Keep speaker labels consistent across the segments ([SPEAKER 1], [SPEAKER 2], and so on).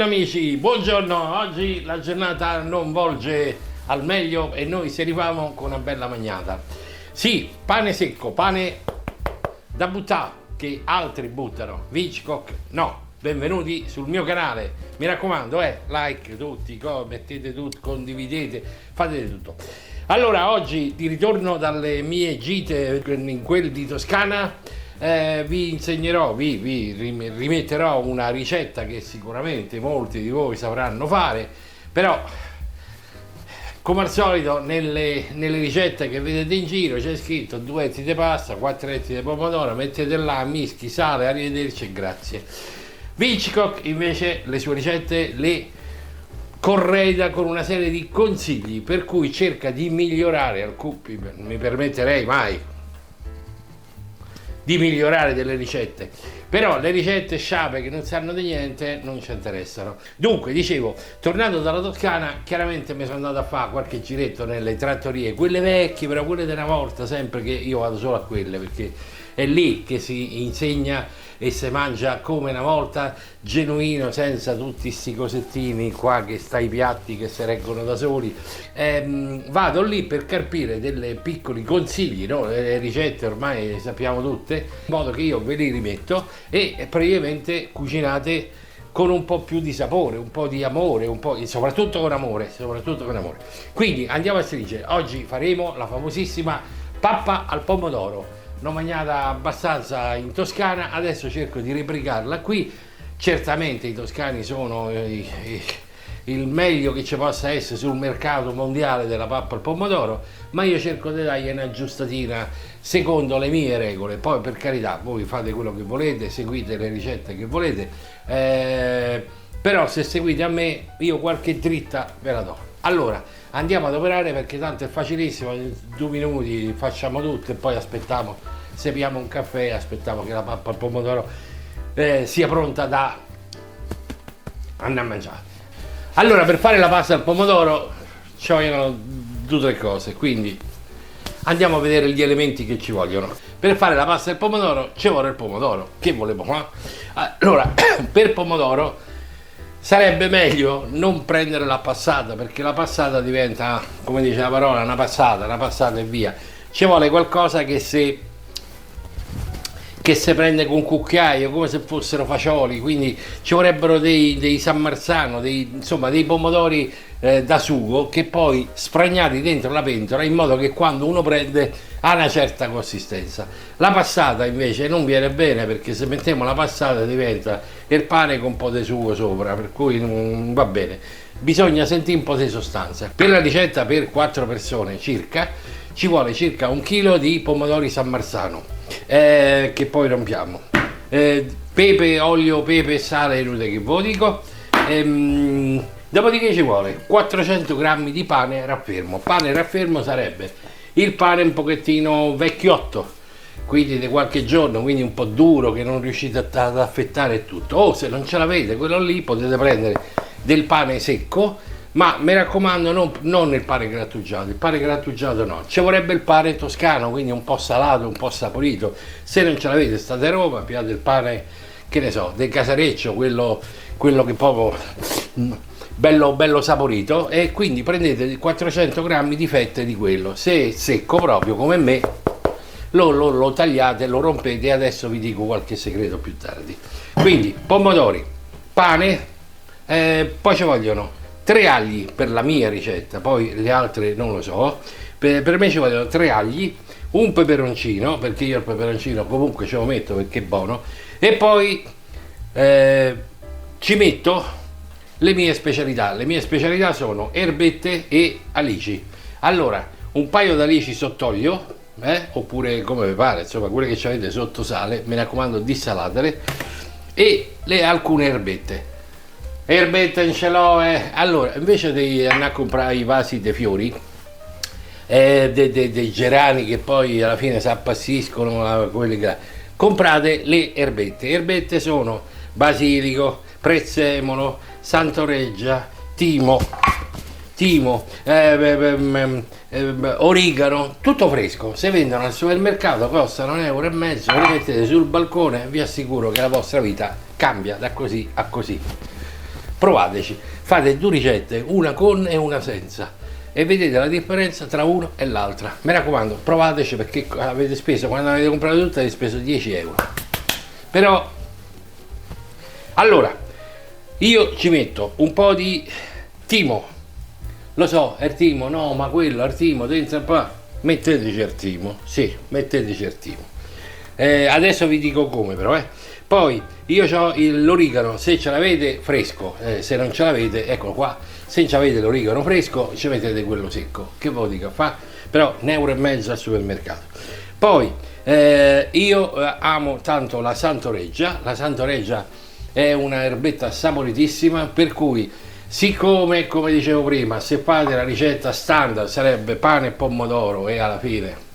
[SPEAKER 1] Buongiorno amici, buongiorno. Oggi la giornata non volge al meglio e noi ci arriviamo con una bella magnata. Sì, pane secco, pane da buttare che altri buttano. Hitchcock, no. Benvenuti sul mio canale. Mi raccomando, like tutti, mettete tutto, condividete, fate tutto. Allora, oggi di ritorno dalle mie gite in quel di Toscana, vi insegnerò, vi rimetterò una ricetta che sicuramente molti di voi sapranno fare, però come al solito nelle ricette che vedete in giro c'è scritto 2 etti di pasta, 4 etti di pomodoro, mettete là, mischi, sale, arrivederci e grazie. Hitchcock invece le sue ricette le correda con una serie di consigli per cui cerca di migliorare, mi permetterei mai di migliorare delle ricette, però le ricette sciape che non sanno di niente non ci interessano. Dunque, dicevo, tornando dalla Toscana, chiaramente mi sono andato a fare qualche giretto nelle trattorie, quelle vecchie, però quelle di una volta, sempre che io vado solo a quelle, perché è lì che si insegna e si mangia come una volta, genuino, senza tutti sti cosettini qua che sta i piatti che si reggono da soli. Vado lì per carpire dei piccoli consigli, no? Le ricette ormai sappiamo tutte, in modo che io ve li rimetto e praticamente cucinate con un po' più di sapore, un po' di amore, soprattutto con amore. Quindi andiamo a stringere. Oggi faremo la famosissima pappa al pomodoro. L'ho mangiata abbastanza in Toscana, adesso cerco di replicarla qui. Certamente i toscani sono il meglio che ci possa essere sul mercato mondiale della pappa al pomodoro, ma io cerco di dargli una aggiustatina secondo le mie regole. Poi, per carità, voi fate quello che volete, seguite le ricette che volete, però se seguite a me io qualche dritta ve la do. Allora andiamo ad operare, perché tanto è facilissimo, in 2 minuti facciamo tutto e poi aspettiamo, serviamo un caffè e aspettiamo che la pappa al pomodoro sia pronta da andare a mangiare. Allora, per fare la pasta al pomodoro ci vogliono 2 o 3 cose, quindi andiamo a vedere gli elementi che ci vogliono. Per fare la pasta al pomodoro ci vuole il pomodoro. Che volevo? Allora, per pomodoro sarebbe meglio non prendere la passata, perché la passata diventa, come dice la parola, una passata e via. Ci vuole qualcosa che si prende con cucchiaio, come se fossero fagioli, quindi ci vorrebbero dei San Marzano, insomma dei pomodori da sugo, che poi sfragnati dentro la pentola, in modo che quando uno prende ha una certa consistenza. La passata invece non viene bene, perché se mettiamo la passata diventa il pane con un po' di sugo sopra, per cui non va bene. Bisogna sentire un po' di sostanza. Per la ricetta per 4 persone circa ci vuole circa 1 chilo di pomodori San Marzano, che poi rompiamo, pepe, olio, pepe, sale, inutile che ve lo dico. Dopodiché ci vuole 400 grammi di pane raffermo. Pane raffermo sarebbe il pane un pochettino vecchiotto, quindi di qualche giorno, quindi un po' duro, che non riuscite ad affettare e tutto. O se non ce l'avete quello lì, potete prendere del pane secco, ma mi raccomando non il pane grattugiato no, ci vorrebbe il pane toscano, quindi un po' salato, un po' saporito. Se non ce l'avete, state a Roma, pigliate il pane, che ne so, del Casareccio, quello che proprio bello saporito, e quindi prendete 400 grammi di fette di quello. Se è secco proprio come me, lo tagliate, lo rompete, e adesso vi dico qualche segreto più tardi. Quindi pomodori, pane, poi ci vogliono 3 agli per la mia ricetta, poi le altre non lo so. Per me ci vogliono 3 agli, un peperoncino, perché io il peperoncino comunque ce lo metto perché è buono, e poi ci metto le mie specialità. Le mie specialità sono erbette e alici. Allora, un paio di alici sott'olio, oppure come vi pare, insomma quelle che avete sotto sale, mi raccomando dissalatele, e alcune erbette in ce l'ho. Allora, invece di andare a comprare i vasi dei fiori, dei gerani che poi alla fine si appassiscono, quelli che comprate le erbette. Erbette sono basilico, prezzemolo, santoreggia, timo, origano, tutto fresco. Se vendono al supermercato costano 1,5 euro, li mettete sul balcone, vi assicuro che la vostra vita cambia da così a così. provateci, fate due ricette, una con e una senza, e vedete la differenza tra uno e l'altra. Mi raccomando, provateci, perché avete speso, quando avete comprato tutto avete speso 10 euro. Però, allora, io ci metto un po' di timo, lo so, è il timo, no, ma quello è il timo, dentro un po', metteteci il timo, sì, metteteci il timo. Adesso vi dico come però, Poi io ho l'origano, se ce l'avete fresco, se non ce l'avete, eccolo qua, se ce l'avete l'origano fresco ci mettete quello secco, che ve lo dico, fa però €1,50 al supermercato. Poi io amo tanto la Santoreggia. La Santoreggia è una erbetta saporitissima, per cui, siccome, come dicevo prima, se fate la ricetta standard sarebbe pane e pomodoro, e alla fine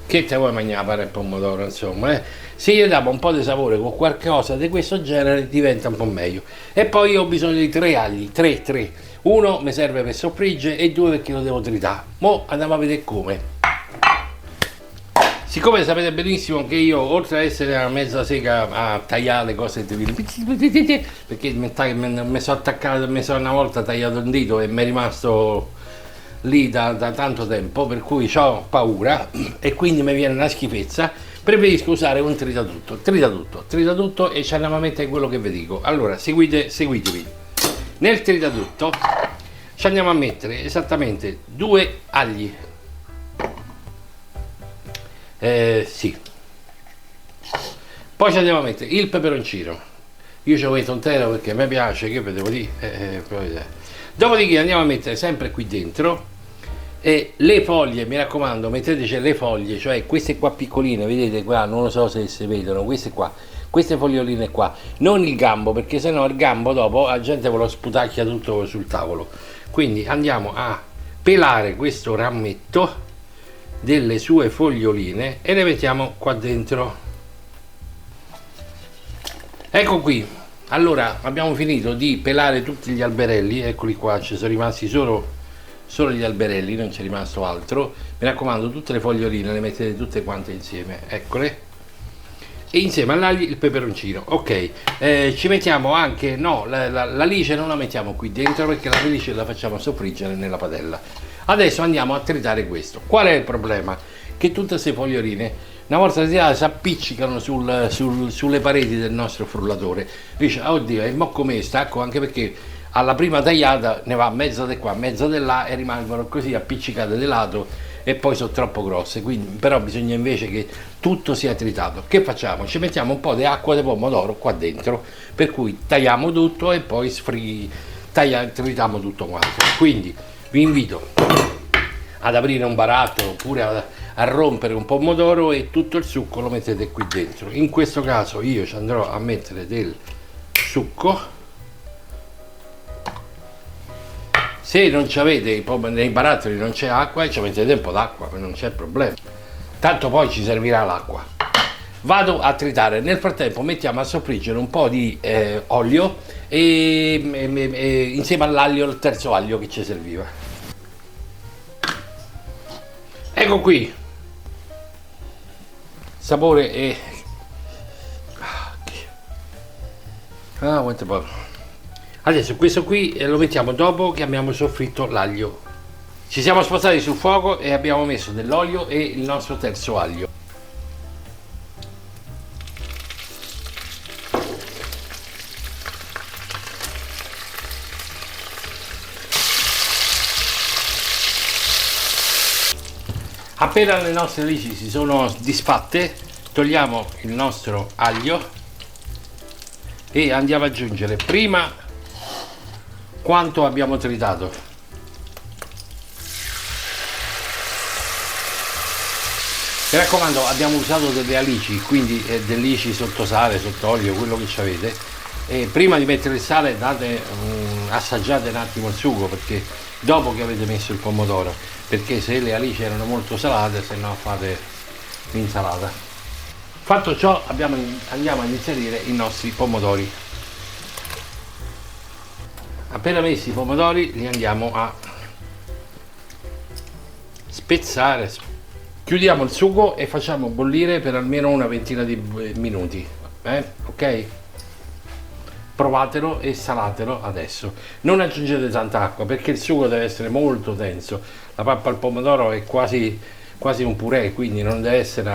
[SPEAKER 1] che te vuoi mangiare pane e pomodoro, insomma, se gli diamo un po' di sapore con qualcosa di questo genere diventa un po' meglio. E poi io ho bisogno di 3 agli, 3. Uno mi serve per soffriggere e 2 perché lo devo tritare. Mo andiamo a vedere come. Siccome sapete benissimo che io, oltre ad essere una mezza sega a tagliare le cose, perché mi sono attaccato, mi sono una volta tagliato un dito e mi è rimasto lì da tanto tempo, per cui ho paura e quindi mi viene una schifezza, preferisco usare un tritatutto, e ci andiamo a mettere quello che vi dico. Allora, seguitevi. Nel tritatutto ci andiamo a mettere esattamente 2 agli. Sì. Poi ci andiamo a mettere il peperoncino. Io ci ho messo un tero perché a me piace, che vedevo lì. Dopodiché andiamo a mettere sempre qui dentro le foglie, mi raccomando, metteteci le foglie, cioè queste qua piccoline, vedete qua, non lo so se si vedono, queste qua, queste foglioline qua, non il gambo, perché sennò il gambo dopo la gente ve lo sputacchia tutto sul tavolo. Quindi andiamo a pelare questo rametto delle sue foglioline e le mettiamo qua dentro. Ecco qui. Allora, abbiamo finito di pelare tutti gli alberelli, eccoli qua, ci sono rimasti solo gli alberelli, non c'è rimasto altro. Mi raccomando, tutte le foglioline le mettete tutte quante insieme, eccole, e insieme all'aglio il peperoncino. Ok, ci mettiamo anche, no, l'alice non la mettiamo qui dentro perché la alice la facciamo soffriggere nella padella. Adesso andiamo a tritare questo. Qual è il problema? Che tutte queste foglioline, una volta tritate, si appiccicano sulle pareti del nostro frullatore. Dice, oddio, e mo come stacco, anche perché alla prima tagliata ne va mezza di qua, mezza di là, e rimangono così appiccicate di lato e poi sono troppo grosse. Quindi però bisogna invece che tutto sia tritato. Che facciamo? Ci mettiamo un po' di acqua di pomodoro qua dentro, per cui tagliamo tutto e poi tritiamo tutto quanto. Quindi vi invito ad aprire un baratto oppure a rompere un pomodoro e tutto il succo lo mettete qui dentro. In questo caso io ci andrò a mettere del succo. Se non ci avete, nei barattoli non c'è acqua, ci mettete un po' d'acqua, non c'è problema, tanto poi ci servirà l'acqua. Vado a tritare, nel frattempo mettiamo a soffriggere un po' di olio e insieme all'aglio, il terzo aglio che ci serviva. Ecco qui, sapore e quanto poco. Adesso questo qui lo mettiamo dopo che abbiamo soffritto l'aglio. Ci siamo spostati sul fuoco e abbiamo messo dell'olio e il nostro terzo aglio. Appena le nostre alici si sono disfatte, togliamo il nostro aglio e andiamo ad aggiungere prima quanto abbiamo tritato. Mi raccomando, abbiamo usato delle alici, quindi delle alici sotto sale, sotto olio, quello che ci avete. E prima di mettere il sale assaggiate un attimo il sugo, perché dopo che avete messo il pomodoro, perché se le alici erano molto salate, se no fate l'insalata. Fatto ciò, andiamo ad inserire i nostri pomodori. Appena messi i pomodori li andiamo a spezzare, chiudiamo il sugo e facciamo bollire per almeno una ventina di minuti, ok? provatelo e salatelo adesso. Non aggiungete tanta acqua perché il sugo deve essere molto denso. La pappa al pomodoro è quasi un purè, quindi non deve essere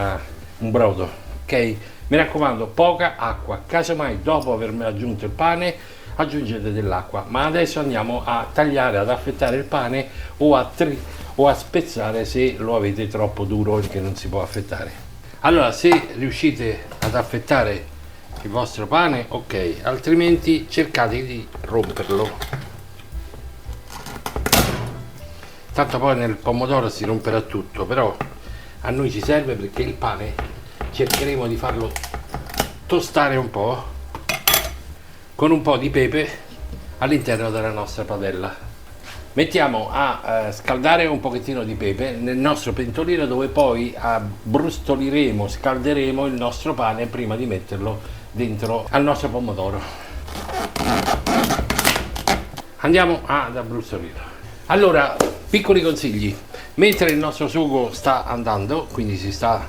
[SPEAKER 1] un brodo, ok? Mi raccomando, poca acqua. Casomai dopo aver aggiunto il pane aggiungete dell'acqua, ma adesso andiamo a tagliare, ad affettare il pane o a spezzare se lo avete troppo duro, perché non si può affettare. Allora, se riuscite ad affettare il vostro pane, ok, altrimenti cercate di romperlo. Tanto poi nel pomodoro si romperà tutto, però a noi ci serve perché il pane cercheremo di farlo tostare un po' con un po' di pepe all'interno della nostra padella. Mettiamo a scaldare un pochettino di pepe nel nostro pentolino, dove poi scalderemo il nostro pane prima di metterlo dentro al nostro pomodoro. Andiamo ad abbrustolirlo. Allora, piccoli consigli: mentre il nostro sugo sta andando, quindi si sta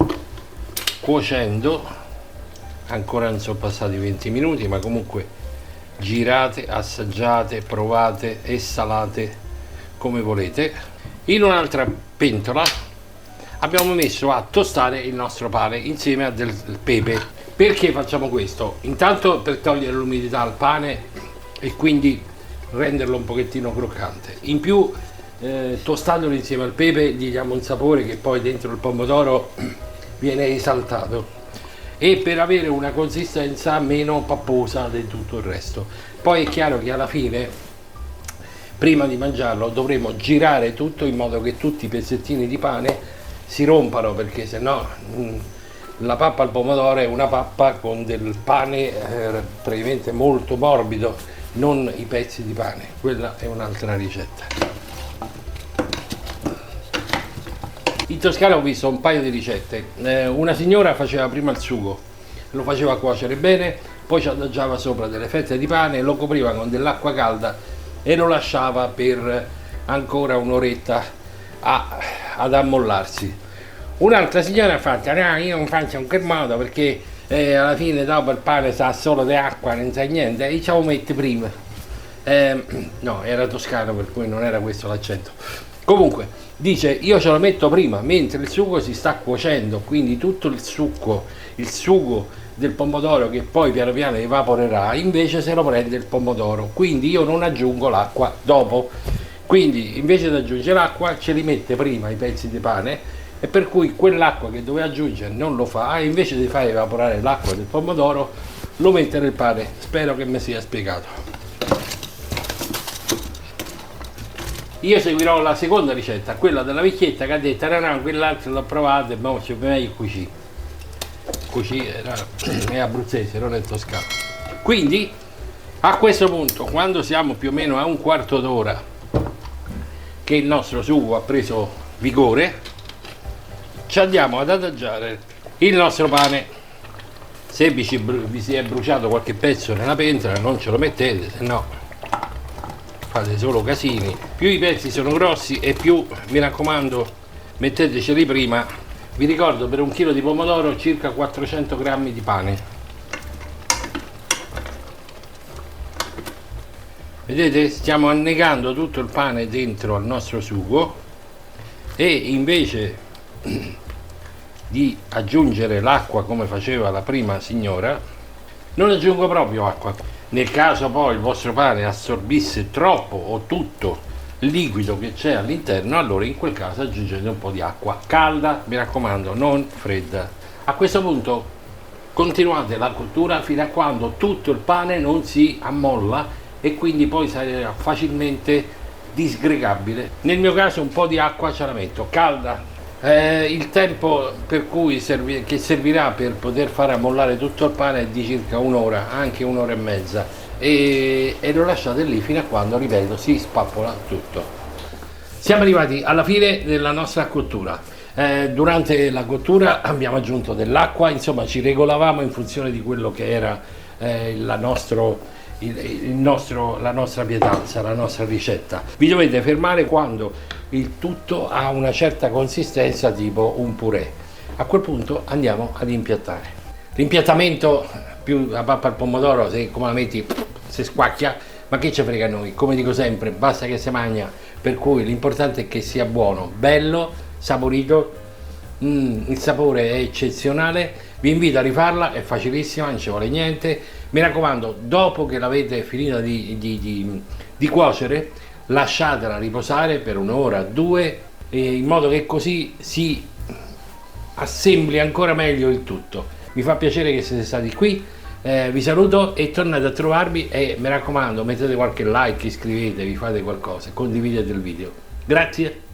[SPEAKER 1] cuocendo, ancora non sono passati 20 minuti, ma comunque girate, assaggiate, provate e salate come volete. In un'altra pentola abbiamo messo a tostare il nostro pane insieme a del pepe. Perché facciamo questo? Intanto per togliere l'umidità al pane e quindi renderlo un pochettino croccante. In più, tostandolo insieme al pepe gli diamo un sapore che poi dentro il pomodoro viene esaltato, e per avere una consistenza meno papposa di tutto il resto. Poi è chiaro che alla fine, prima di mangiarlo, dovremo girare tutto in modo che tutti i pezzettini di pane si rompano, perché sennò la pappa al pomodoro è una pappa con del pane praticamente molto morbido, non i pezzi di pane. Quella è un'altra ricetta. In Toscana ho visto un paio di ricette. Una signora faceva prima il sugo, lo faceva cuocere bene, poi ci adagiava sopra delle fette di pane, lo copriva con dell'acqua calda e lo lasciava per ancora un'oretta ad ammollarsi. Un'altra signora ha fatto: no, io non faccio in quel modo, perché alla fine dopo il pane sa solo di acqua, non sa niente, e ce lo mette prima. No, era toscano, per cui non era questo l'accento. Comunque, dice: io ce lo metto prima mentre il sugo si sta cuocendo, quindi tutto il sugo del pomodoro, che poi piano piano evaporerà, invece se lo prende il pomodoro, quindi io non aggiungo l'acqua dopo. Quindi invece di aggiungere l'acqua ce li mette prima i pezzi di pane, e per cui quell'acqua che doveva aggiungere non lo fa, e invece di far evaporare l'acqua del pomodoro lo mette nel pane. Spero che mi sia spiegato. Io seguirò la seconda ricetta, quella della vecchietta che ha detto: no, quell'altro l'ho provato, ma c'è meglio così. Così è abruzzese, non è toscano. Quindi a questo punto, quando siamo più o meno a un quarto d'ora che il nostro sugo ha preso vigore, ci andiamo ad adagiare il nostro pane. Se vi si è bruciato qualche pezzo nella pentola, non ce lo mettete, se no fate solo casini. Più i pezzi sono grossi e più, mi raccomando, metteteceli prima. Vi ricordo, per un chilo di pomodoro circa 400 grammi di pane. Vedete, stiamo annegando tutto il pane dentro al nostro sugo, e invece di aggiungere l'acqua come faceva la prima signora, non aggiungo proprio acqua. Nel caso poi il vostro pane assorbisse troppo o tutto il liquido che c'è all'interno, allora in quel caso aggiungete un po' di acqua calda, mi raccomando, non fredda. A questo punto continuate la cottura fino a quando tutto il pane non si ammolla, e quindi poi sarà facilmente disgregabile. Nel mio caso un po' di acqua ce la metto calda. Il tempo per cui che servirà per poter far ammollare tutto il pane è di circa un'ora, anche un'ora e mezza, e lo lasciate lì fino a quando, ripeto, si spappola tutto. Siamo arrivati alla fine della nostra cottura. Durante la cottura abbiamo aggiunto dell'acqua, insomma ci regolavamo in funzione di quello che era la nostra pietanza, la nostra ricetta. Vi dovete fermare quando il tutto ha una certa consistenza, tipo un purè. A quel punto andiamo ad impiattare. L'impiattamento, più la pappa al pomodoro, se come la metti si squacchia, ma che ci frega a noi, come dico sempre, basta che si mangia, per cui l'importante è che sia buono, bello, saporito, il sapore è eccezionale, vi invito a rifarla, è facilissima, non ci vuole niente, mi raccomando, dopo che l'avete finita di cuocere, lasciatela riposare per un'ora, due, in modo che così si assembli ancora meglio il tutto. Mi fa piacere che siete stati qui, vi saluto e tornate a trovarmi e mi raccomando mettete qualche like, iscrivetevi, fate qualcosa, condividete il video. Grazie.